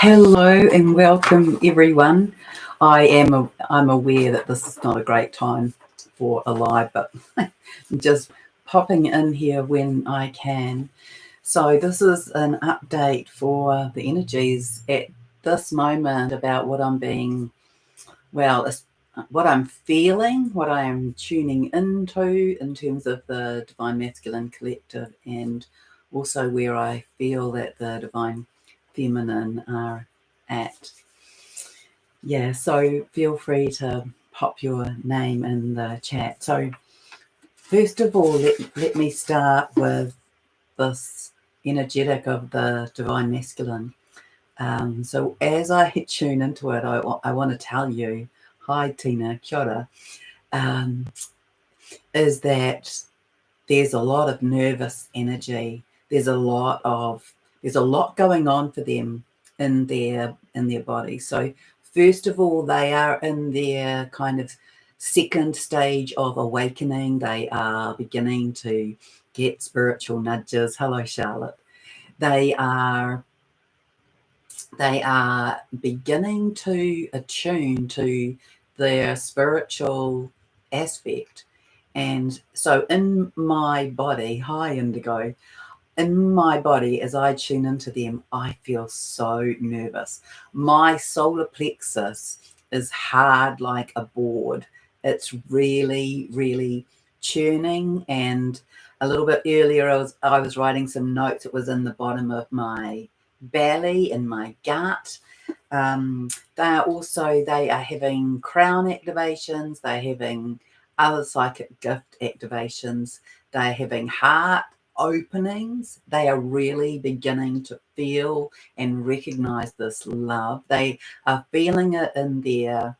Hello and welcome everyone. I'm aware that this is not a great time for a live, but I'm just popping in here when I can. So this is an update for the energies at this moment about what I'm what I'm feeling, what I am tuning into in terms of the Divine Masculine Collective, and also where I feel that the Divine Feminine are at. Yeah, so feel free to pop your name in the chat. So first of all, let me start with this energetic of the Divine Masculine. So as I tune into it, I want to tell you, hi Tina, kia ora, is that there's a lot of nervous energy. There's a lot going on for them in their body. So first of all, they are in their kind of second stage of awakening. They are beginning to get spiritual nudges. Hello, Charlotte. They are beginning to attune to their spiritual aspect. And so in my body, hi Indigo, in my body, as I tune into them, I feel so nervous. My solar plexus is hard like a board. It's really, really churning. And a little bit earlier, I was writing some notes. It was in the bottom of my belly, in my gut. They are having crown activations. They're having other psychic gift activations. They're having heart openings. They are really beginning to feel and recognize this love. They are feeling it in their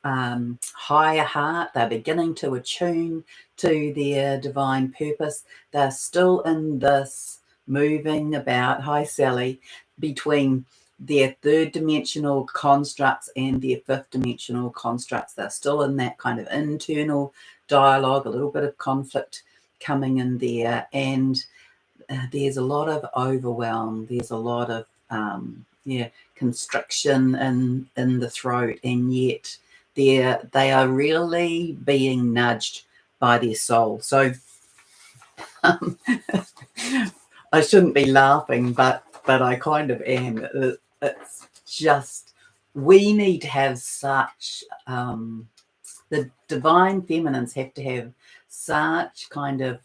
higher heart. They're beginning to attune to their divine purpose. They're still in this moving about, hi Sally, between their third dimensional constructs and their fifth dimensional constructs. They're still in that kind of internal dialogue, a little bit of conflict coming in there, and there's a lot of overwhelm. There's a lot of constriction in the throat, and yet they are really being nudged by their soul. So I shouldn't be laughing, but I kind of am. It's just, we need to have such the divine feminines have to have such kind of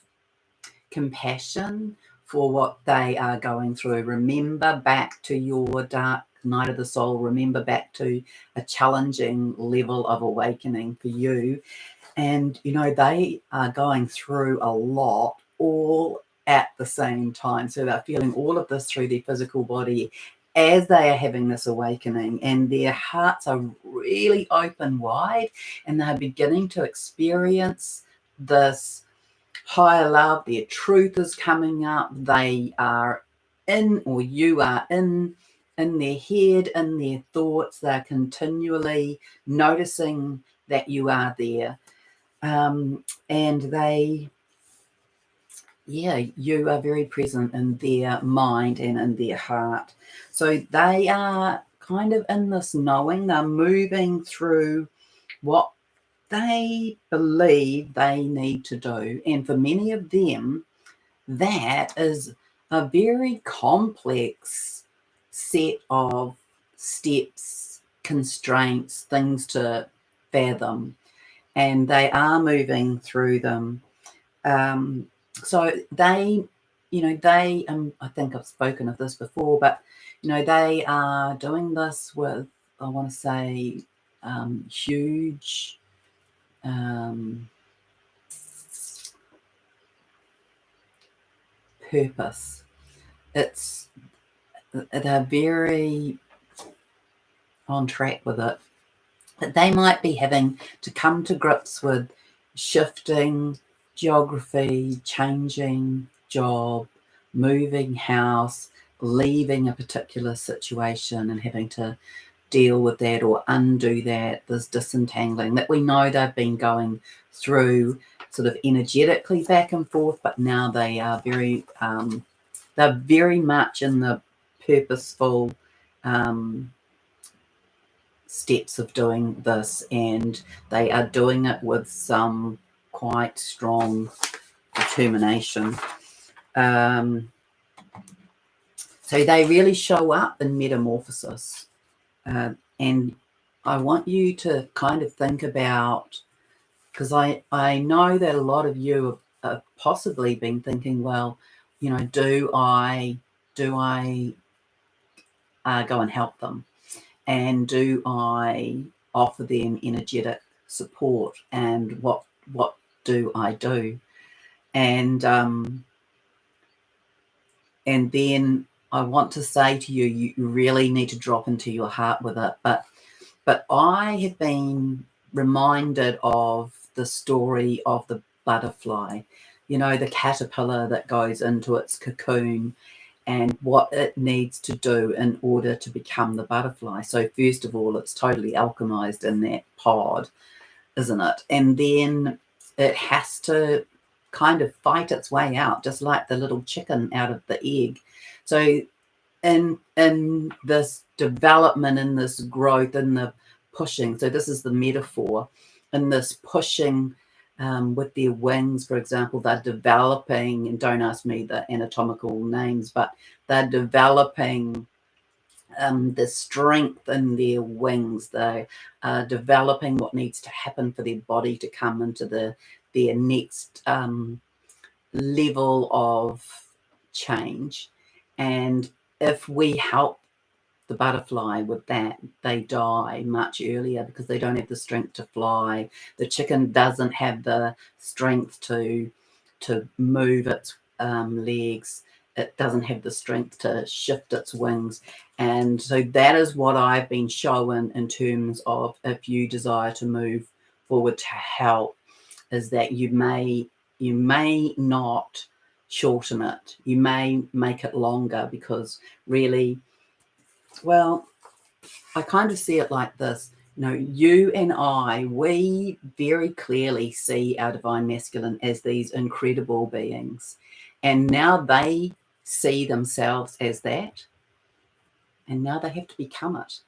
compassion for what they are going through. Remember back to your dark night of the soul. Remember back to a challenging level of awakening for you. And, they are going through a lot all at the same time. So they're feeling all of this through their physical body as they are having this awakening, and their hearts are really open wide, and they're beginning to experience this higher love. Their truth is coming up. They are in, or you are in their head, in their thoughts. They're continually noticing that you are there. And you are very present in their mind and in their heart. So they are kind of in this knowing. They're moving through what they believe they need to do. And for many of them, that is a very complex set of steps, constraints, things to fathom. And they are moving through them. So they, I think I've spoken of this before, but, they are doing this with, I want to say, huge purpose. They're very on track with it. But they might be having to come to grips with shifting geography, changing job, moving house, leaving a particular situation and having to deal with that or undo that. There's disentangling that we know they've been going through sort of energetically back and forth, but now they are they're very much in the purposeful steps of doing this, and they are doing it with some quite strong determination. So they really show up in Metamorphosis. And I want you to kind of think about, because I know that a lot of you have possibly been thinking, well, you know, do I go and help them? And do I offer them energetic support? And what do I do? And then I want to say to you, you really need to drop into your heart with it. But I have been reminded of the story of the butterfly, you know, the caterpillar that goes into its cocoon and what it needs to do in order to become the butterfly. So first of all, it's totally alchemized in that pod, isn't it? And then it has to kind of fight its way out, just like the little chicken out of the egg. So in this development, in this growth, in the pushing, so this is the metaphor, in this pushing with their wings, for example, they're developing, and don't ask me the anatomical names, but they're developing the strength in their wings. They are developing what needs to happen for their body to come into their next level of change. And if we help the butterfly with that, they die much earlier because they don't have the strength to fly. The chicken doesn't have the strength to move its legs. It doesn't have the strength to shift its wings. And so that is what I've been shown in terms of, if you desire to move forward to help, is that you may not shorten it. You may make it longer, because really, well, I kind of see it like this. You know, you and I, we very clearly see our divine masculine as these incredible beings. And now they see themselves as that. And now they have to become it.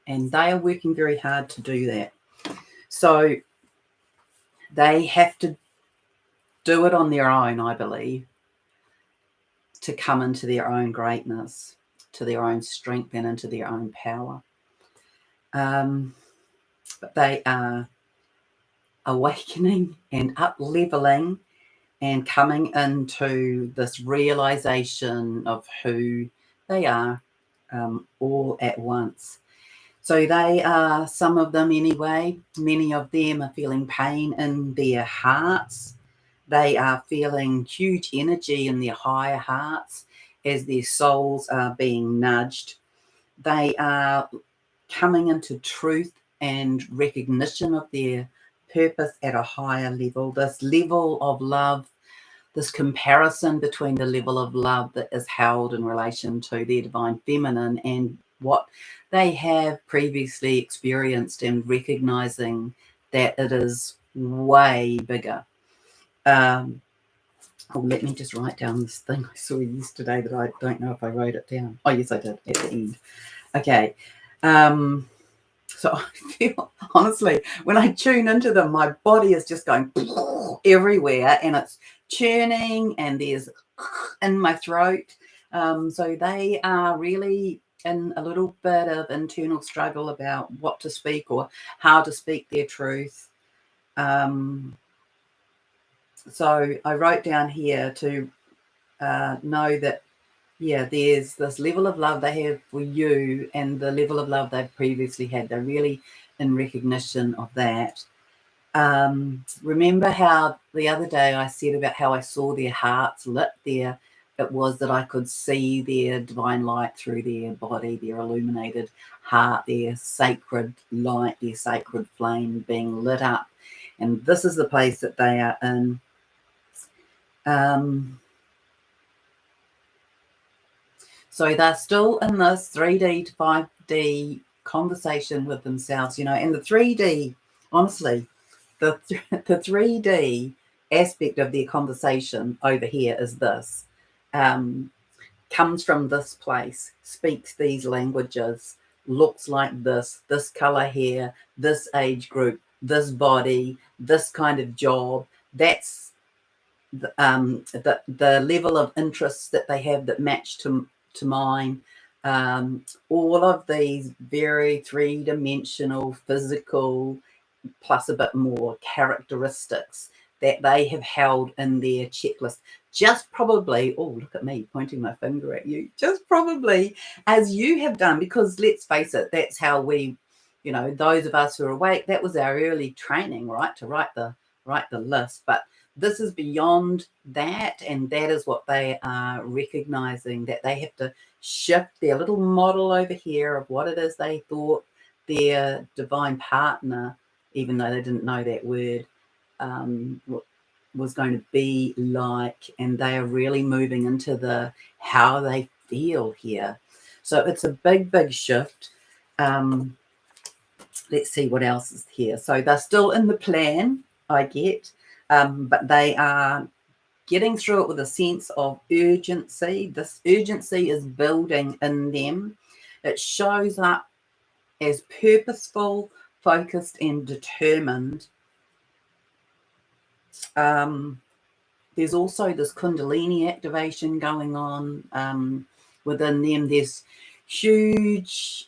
And they are working very hard to do that. So they have to do it on their own, I believe, to come into their own greatness, to their own strength, and into their own power. But they are awakening and up-leveling and coming into this realization of who they are, all at once. So they are, some of them anyway, many of them are feeling pain in their hearts. They are feeling huge energy in their higher hearts as their souls are being nudged. They are coming into truth and recognition of their purpose at a higher level. This level of love, this comparison between the level of love that is held in relation to their divine feminine and what they have previously experienced, and recognizing that it is way bigger. Let me just write down this thing I saw yesterday that I don't know if I wrote it down. Oh, yes, I did at the end. Okay. So I feel, honestly, when I tune into them, my body is just going everywhere, and it's churning, and there's in my throat. So they are really in a little bit of internal struggle about what to speak or how to speak their truth. So I wrote down here to know that, yeah, there's this level of love they have for you and the level of love they've previously had. They're really in recognition of that. Remember how the other day I said about how I saw their hearts lit there? It was that I could see their divine light through their body, their illuminated heart, their sacred light, their sacred flame being lit up. And this is the place that they are in. So they're still in this 3D to 5D conversation with themselves, you know, and the 3D, honestly, the 3D aspect of their conversation over here is this. comes from this place, speaks these languages, looks like this color hair, this age group, this body, this kind of job. That's the level of interests that they have that match to mine. All of these very three-dimensional, physical, plus a bit more characteristics that they have held in their checklist. Just probably, oh, look at me pointing my finger at you, just probably as you have done, because let's face it, that's how we, you know, those of us who are awake, that was our early training, right? To write the list. But this is beyond that, and that is what they are recognizing, that they have to shift their little model over here of what it is they thought their divine partner, even though they didn't know that word, was going to be like, and they are really moving into the how they feel here. So it's a big shift. Let's see what else is here. So they're still in the plan, I get, but they are getting through it with a sense of urgency. This urgency is building in them. It shows up as purposeful, focused, and determined. There's also this Kundalini activation going on within them. There's huge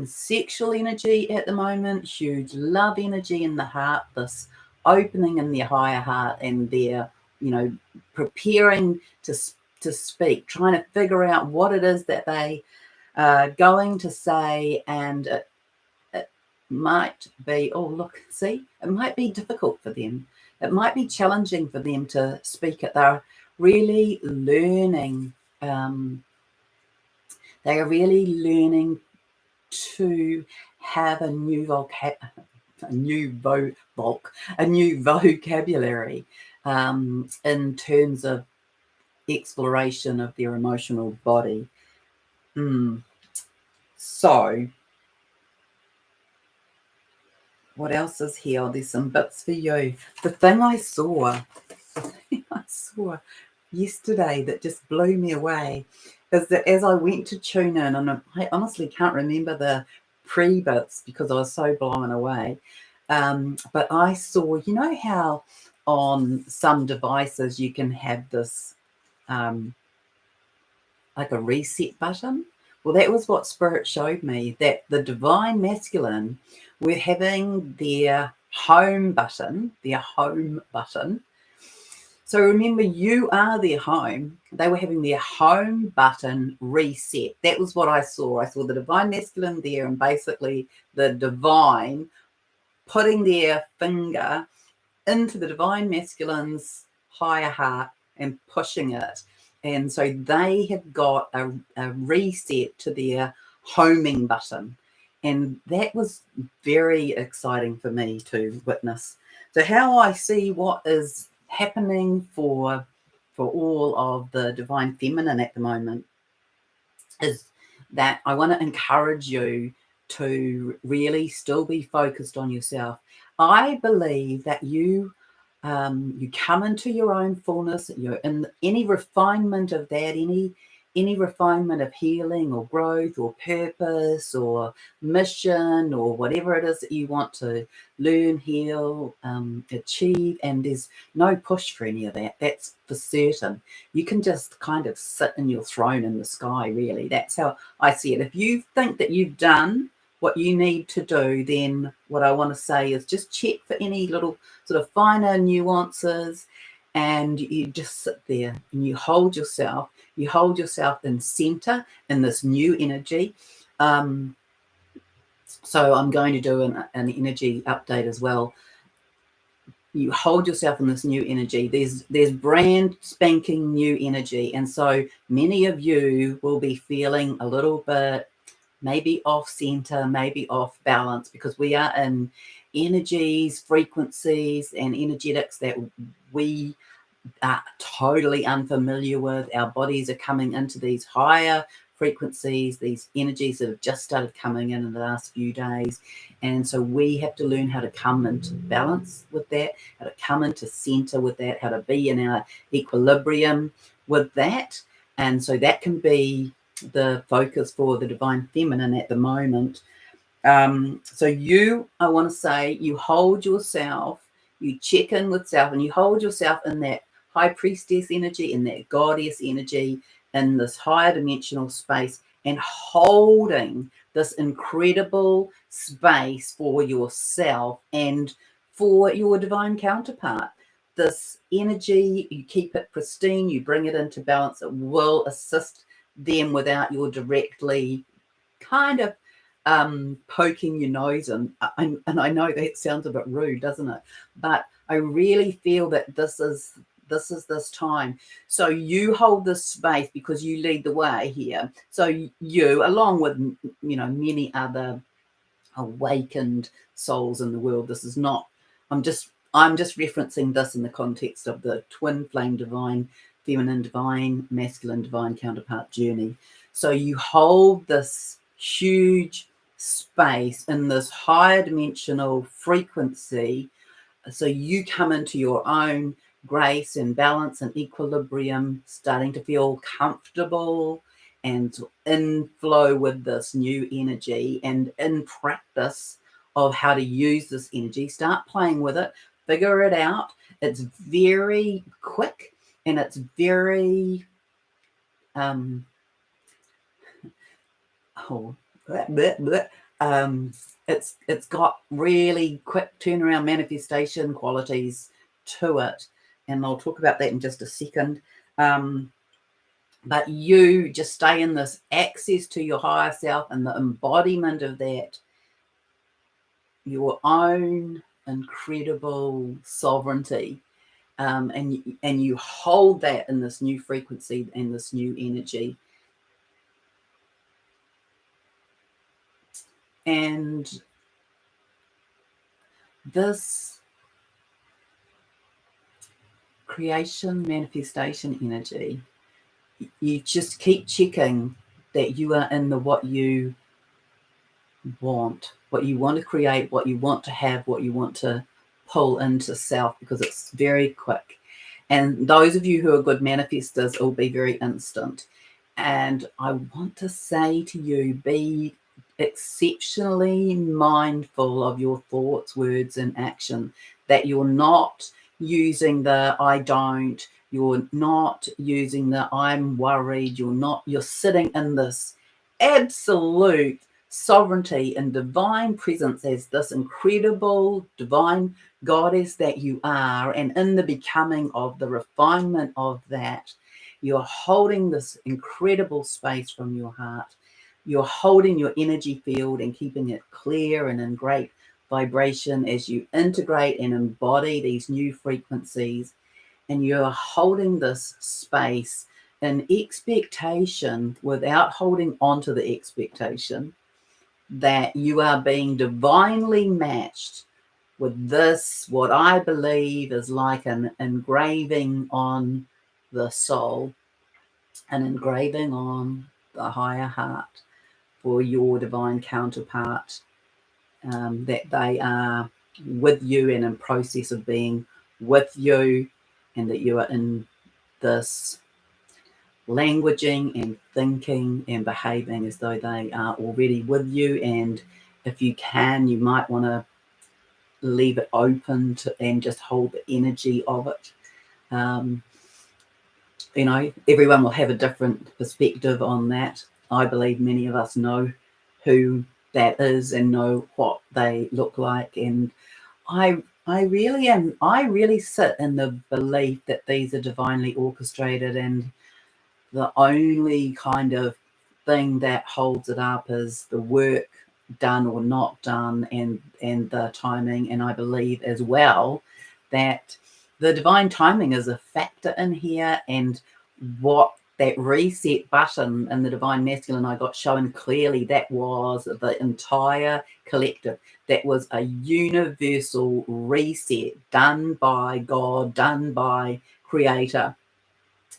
sexual energy at the moment, huge love energy in the heart, this opening in their higher heart, and they're, you know, preparing to speak, trying to figure out what it is that they are going to say. And it might be, oh, look, see, it might be difficult for them. It might be challenging for them to speak it. They're really learning. They are really learning to have a new vocabulary in terms of exploration of their emotional body. So what else is here? There's some bits for you. The thing I saw yesterday that just blew me away is that as I went to tune in, and I honestly can't remember the pre-bits because I was so blown away, but I saw, you know how on some devices you can have this like a reset button? Well, that was what Spirit showed me, that the divine masculine were having their home button. So remember, you are their home. They were having their home button reset. That was what I saw. I saw the divine masculine there, and basically the divine putting their finger into the divine masculine's higher heart and pushing it. And so they have got a reset to their homing button. And that was very exciting for me to witness. So how I see what is happening for all of the divine feminine at the moment is that I want to encourage you to really still be focused on yourself. I believe that you come into your own fullness. You're in any refinement of that, any refinement of healing or growth or purpose or mission or whatever it is that you want to learn, heal, achieve. And there's no push for any of that. That's for certain. You can just kind of sit in your throne in the sky, really. That's how I see it. If you think that you've done what you need to do, then what I want to say is just check for any little sort of finer nuances, and you just sit there and you hold yourself in center in this new energy. So I'm going to do an energy update as well. You hold yourself in this new energy. There's brand spanking new energy, and so many of you will be feeling a little bit maybe off center, maybe off balance, because we are in energies, frequencies, and energetics that we are totally unfamiliar with. Our bodies are coming into these higher frequencies, these energies that have just started coming in the last few days. And so we have to learn how to come into balance with that, how to come into center with that, how to be in our equilibrium with that. And so that can be the focus for the divine feminine at the moment. So I want to say, you hold yourself, you check in with self, and you hold yourself in that high priestess energy, in that goddess energy, in this higher dimensional space, and holding this incredible space for yourself and for your divine counterpart. This energy, you keep it pristine, you bring it into balance. It will assist them without your directly kind of poking your nose in. And I know that sounds a bit rude, doesn't it? But I really feel that this is this time. So you hold this space because you lead the way here. So you, along with many other awakened souls in the world, this is not, I'm just referencing this in the context of the twin flame divine feminine divine masculine divine counterpart journey. So you hold this huge space in this higher dimensional frequency, so you come into your own grace and balance and equilibrium, starting to feel comfortable and in flow with this new energy, and in practice of how to use this energy. Start playing with it, figure it out. It's very quick and it's very it's got really quick turnaround manifestation qualities to it, and I'll talk about that in just a second. But you just stay in this access to your higher self and the embodiment of that, your own incredible sovereignty, and you hold that in this new frequency and this new energy. And this creation manifestation energy, you just keep checking that you are in the what you want to create, what you want to have, what you want to pull into self, because it's very quick. And those of you who are good manifestors, it will be very instant. And I want to say to you, be exceptionally mindful of your thoughts, words, and action, that you're not using the I don't, you're not using the I'm worried, you're sitting in this absolute sovereignty and divine presence as this incredible divine goddess that you are, and in the becoming of the refinement of that, you're holding this incredible space from your heart. You're holding your energy field and keeping it clear and in great vibration as you integrate and embody these new frequencies. And you're holding this space in expectation, without holding on to the expectation, that you are being divinely matched with this, what I believe is like an engraving on the soul, an engraving on the higher heart for your divine counterpart, that they are with you and in process of being with you, and that you are in this languaging and thinking and behaving as though they are already with you. And if you can, you might want to leave it open to, and just hold the energy of it. Everyone will have a different perspective on that. I believe many of us know who that is and know what they look like. And I really sit in the belief that these are divinely orchestrated, and the only kind of thing that holds it up is the work done or not done, and the timing. And I believe as well that the divine timing is a factor in here, and what that reset button in the divine masculine I got shown clearly, that was the entire collective. That was a universal reset done by God, done by Creator.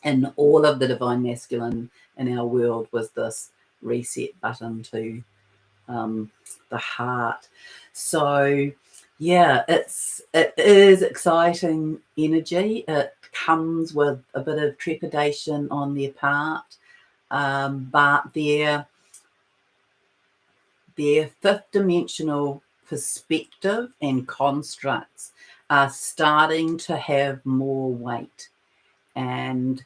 And all of the divine masculine in our world was this reset button to the heart. So Yeah, it is exciting energy. It comes with a bit of trepidation on their part, but their fifth dimensional perspective and constructs are starting to have more weight, and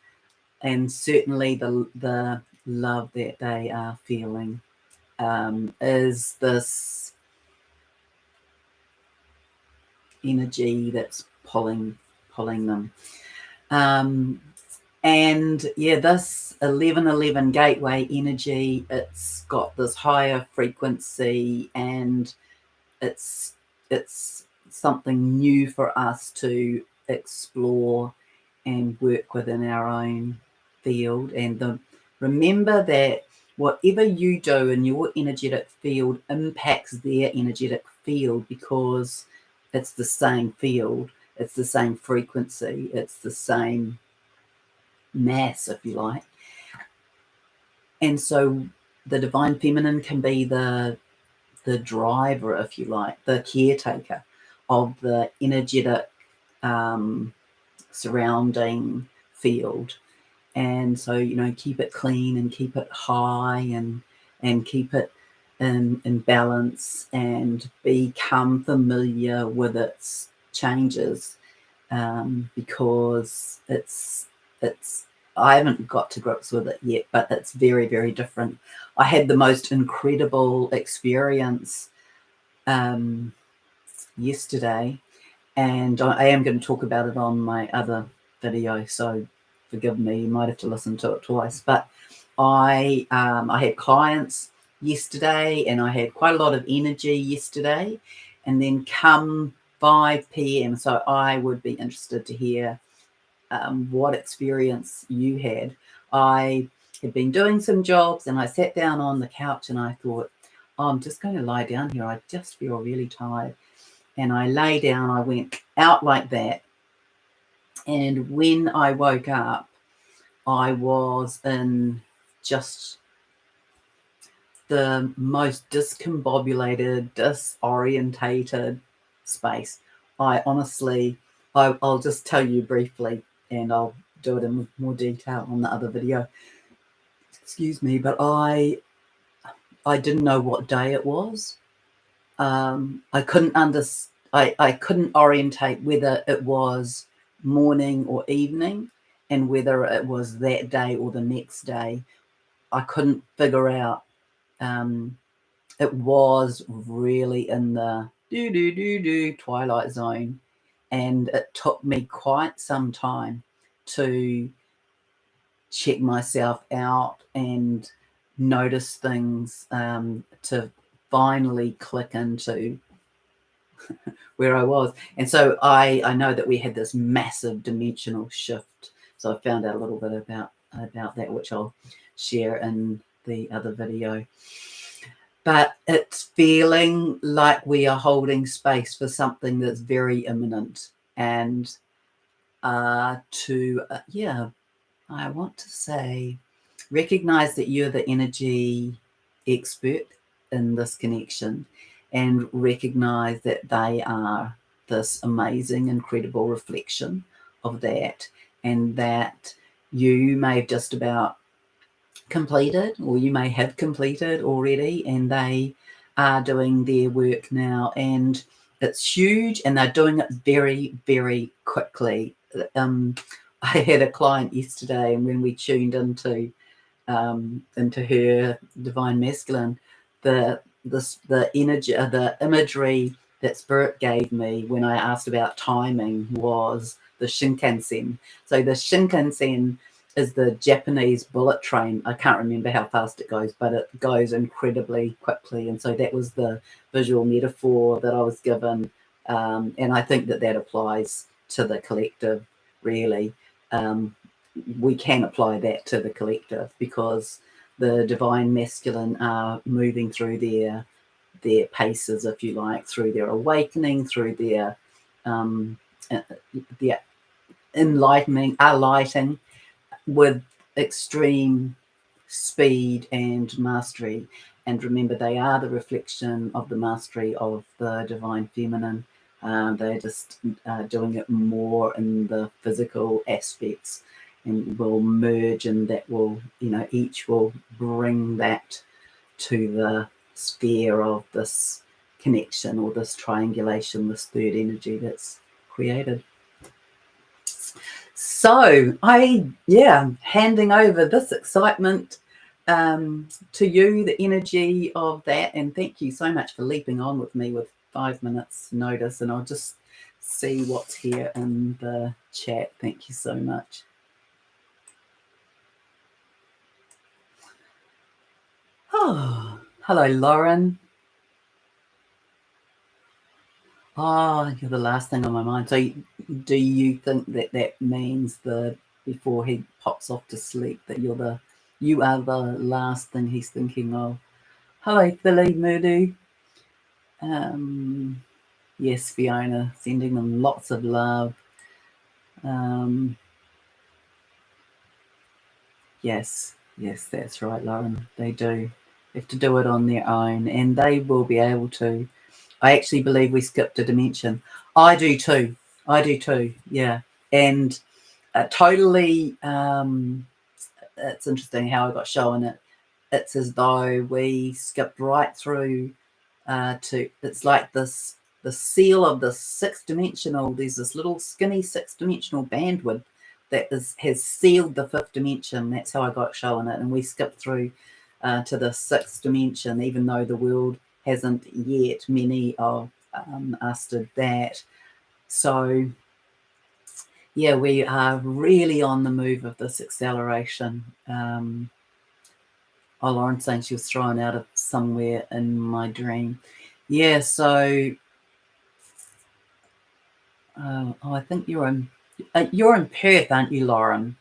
certainly the love that they are feeling is this energy that's pulling them. And yeah, this 1111 gateway energy, it's got this higher frequency, and it's something new for us to explore and work within our own field. And remember that whatever you do in your energetic field impacts their energetic field, because it's the same field, it's the same frequency, it's the same mass, if you like. And so the divine feminine can be the driver, if you like, the caretaker of the energetic surrounding field. And so, keep it clean and keep it high, and keep it in balance, and become familiar with its changes, because it's I haven't got to grips with it yet, but it's very, very different. I had the most incredible experience yesterday, and I am going to talk about it on my other video, so forgive me, you might have to listen to it twice. But I had clients yesterday, and I had quite a lot of energy yesterday, and then come 5 p.m, so I would be interested to hear what experience you had. I had been doing some jobs, and I sat down on the couch and I thought, oh, I'm just going to lie down here. I just feel really tired. And I lay down, I went out like that. And when I woke up, I was in just the most discombobulated, disorientated space. I honestly, I'll just tell you briefly, and I'll do it in more detail on the other video. Excuse me, but I didn't know what day it was. I couldn't I couldn't orientate whether it was morning or evening, and whether it was that day or the next day. I couldn't figure out. It was really in the twilight zone, and it took me quite some time to check myself out and notice things, to finally click into where I was. And so I know that we had this massive dimensional shift. So I found out a little bit about that, which I'll share in the other video. But it's feeling like we are holding space for something that's very imminent. And I want to say, recognize that you're the energy expert in this connection, and recognize that they are this amazing, incredible reflection of that, and that you may have just about completed, or you may have completed already, and they are doing their work now, and it's huge, and they're doing it very, very quickly. I had a client yesterday, and when we tuned into her divine masculine, the energy, the imagery that spirit gave me when I asked about timing was the Shinkansen. So the Shinkansen is the Japanese bullet train. I can't remember how fast it goes, but it goes incredibly quickly. And so that was the visual metaphor that I was given. And I think that applies to the collective, really. We can apply that to the collective, because the divine masculine are moving through their paces, if you like, through their awakening, through their alighting with extreme speed and mastery. And remember, they are the reflection of the mastery of the divine feminine. They're just doing it more in the physical aspects, and will merge, and that will, each will bring that to the sphere of this connection or this triangulation, this third energy that's created. So handing over this excitement to you, the energy of that, and thank you so much for leaping on with me with 5 minutes notice, and I'll just see what's here in the chat. Thank you so much. Oh, hello, Lauren. Oh, you're the last thing on my mind. So do you think that that means before he pops off to sleep, that you are the last thing he's thinking of? Hello, Philly Murdu. Yes, Fiona, sending them lots of love. Yes, that's right, Lauren. They do. They have to do it on their own, and they will be able to. I actually believe we skipped a dimension. I do too. Yeah, and totally. It's interesting how I got shown it. It's as though we skipped right through to. It's like this. The seal of the sixth dimensional. There's this little skinny sixth dimensional bandwidth that has sealed the fifth dimension. That's how I got shown it, and we skipped through to the sixth dimension, even though the world hasn't yet. Many of us did that. So yeah, we are really on the move of this acceleration. Lauren's saying she was thrown out of somewhere in my dream. Yeah, so I think you're in Perth, aren't you, Lauren?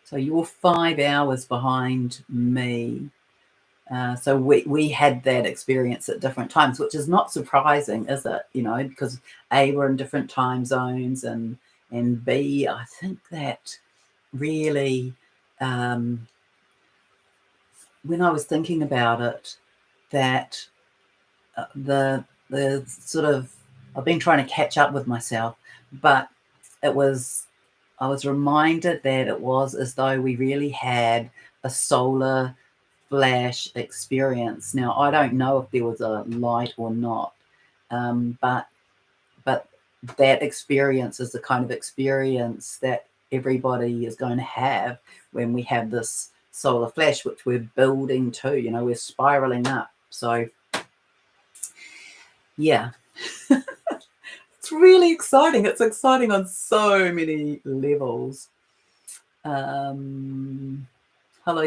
So you're 5 hours behind me. So we had that experience at different times, which is not surprising, is it? Because A, we're in different time zones, and B, I think that really, when I was thinking about it, that the sort of, I've been trying to catch up with myself, but I was reminded that it was as though we really had a solar flash experience. Now, I don't know if there was a light or not, but that experience is the kind of experience that everybody is going to have when we have this solar flash, which we're building to. We're spiraling up. So yeah. It's really exciting. It's exciting on so many levels. Hello,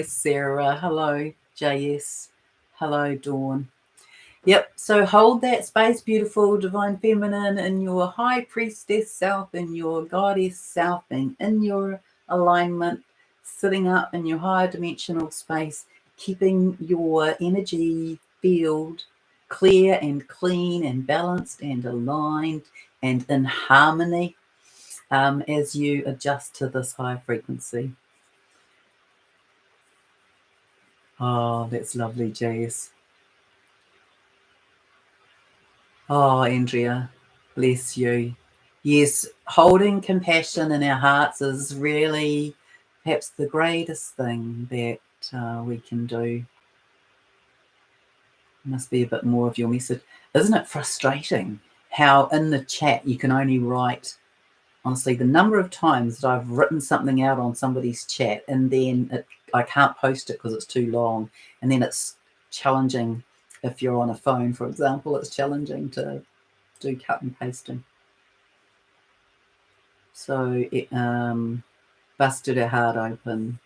Sarah. Hello, JS. Hello, Dawn. Yep. So hold that space, beautiful divine feminine, in your high priestess self, in your goddess self, and in your alignment, sitting up in your higher dimensional space, keeping your energy field clear and clean and balanced and aligned and in harmony as you adjust to this high frequency. Oh, that's lovely, Jess. Oh, Andrea, bless you. Yes, holding compassion in our hearts is really perhaps the greatest thing that we can do. Must be a bit more of your message. Isn't it frustrating how in the chat you can only write, honestly, the number of times that I've written something out on somebody's chat and then I can't post it because it's too long, and then it's challenging. If you're on a phone, for example, it's challenging to do cut and pasting. So it busted her heart open,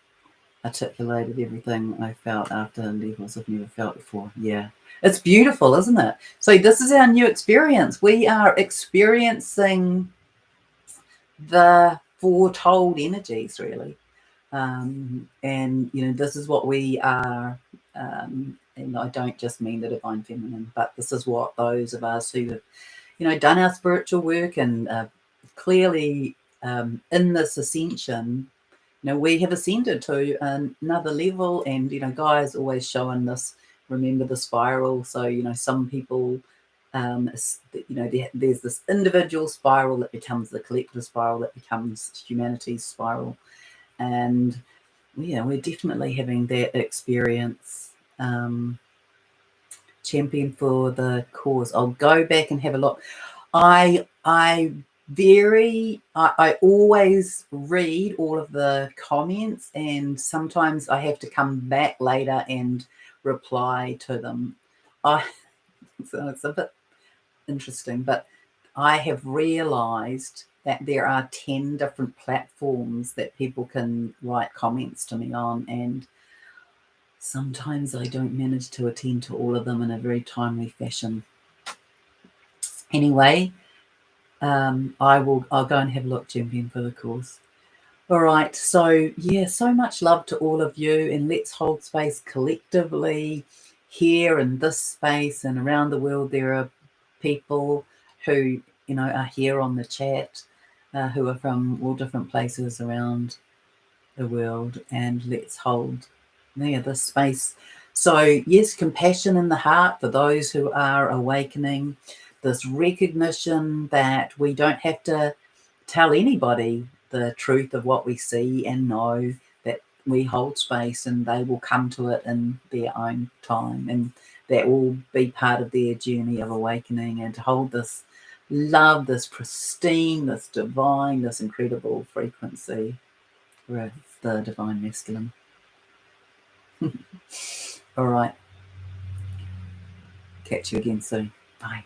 articulated everything I felt after levels I've never felt before. Yeah, it's beautiful, isn't it? So this is our new experience. We are experiencing the foretold energies, really. And this is what we are, and I don't just mean the divine feminine, but this is what those of us who have done our spiritual work and clearly in this ascension, we have ascended to another level. And Gaia's always showing this, remember the spiral. So some people There's this individual spiral that becomes the collective spiral that becomes humanity's spiral. And yeah, we're definitely having that experience. Champion for the cause. I'll go back and have a look. I always read all of the comments, and sometimes I have to come back later and reply to them. So it's a bit interesting, but I have realized that there are 10 different platforms that people can write comments to me on, and sometimes I don't manage to attend to all of them in a very timely fashion. Anyway, I'll go and have a look, Champion for the cause. All right, so yeah, so much love to all of you, and let's hold space collectively here in this space and around the world. There are people who are here on the chat who are from all different places around the world, and let's hold this space. So yes, compassion in the heart for those who are awakening, this recognition that we don't have to tell anybody the truth of what we see and know, that we hold space and they will come to it in their own time, and that will be part of their journey of awakening, and to hold this love, this pristine, this divine, this incredible frequency with the divine masculine. All right. Catch you again soon. Bye.